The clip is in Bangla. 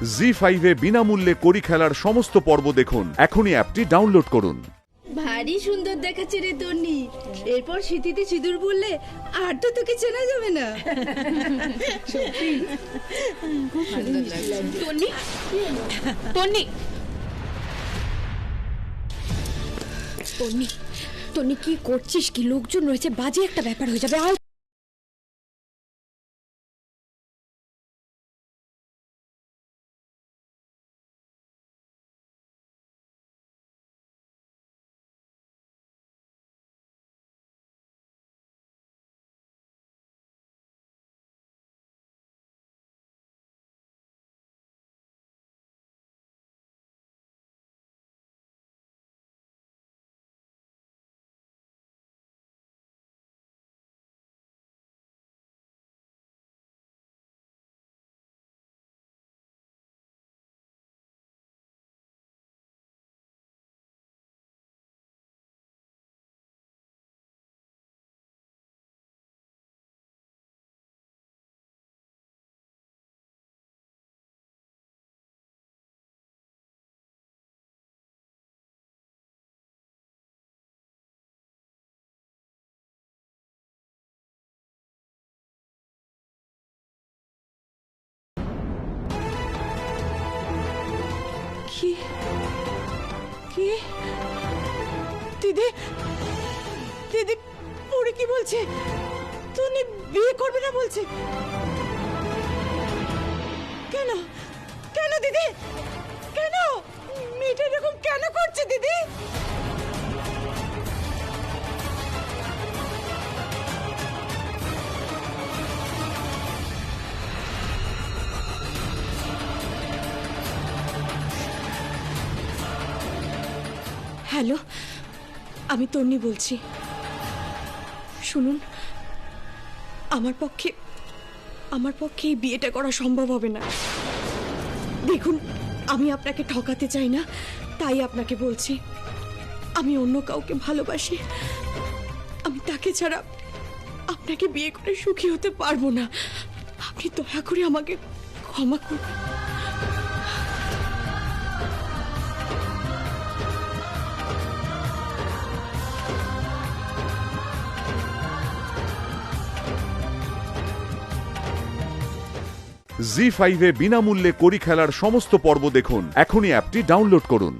জি5 এ বিনামূল্যে কড়ি খেলার সমস্ত পর্ব দেখুন। এখনই অ্যাপটি ডাউনলোড করুন। ভারী সুন্দর দেখাচ্ছে রে তন্নি। এরপর শীতিতে সিঁদুর পরলে আর তো তোকে চেনা যাবে না। সত্যি খুব সুন্দর লাগছে। তন্নি, তন্নি, তন্নি, তন্নি কি করছিস? কি লোকজন রয়েছে, বাজে একটা ব্যাপার হয়ে যাবে। কি কি দিদি, দিদি পরে কি বলছে? তন্নি বিয়ে করবে না বলছে। কেন কেন দিদি, কেন মেয়েটা এরকম কেন করছে দিদি? হ্যালো, আমি তন্নি বলছি। শুনুন, আমার পক্ষে এই বিয়েটা করা সম্ভব হবে না। দেখুন, আমি আপনাকে ঠকাতে চাই না, তাই আপনাকে বলছি। আমি অন্য কাউকে ভালোবাসি, আমি তাকে ছাড়া আপনাকে বিয়ে করে সুখী হতে পারবো না। আপনি দয়া করে আমাকে ক্ষমা করুন। জি5 এ বিনামূল্যে কড়ি খেলার সমস্ত পর্ব দেখুন। এখনই অ্যাপটি ডাউনলোড করুন।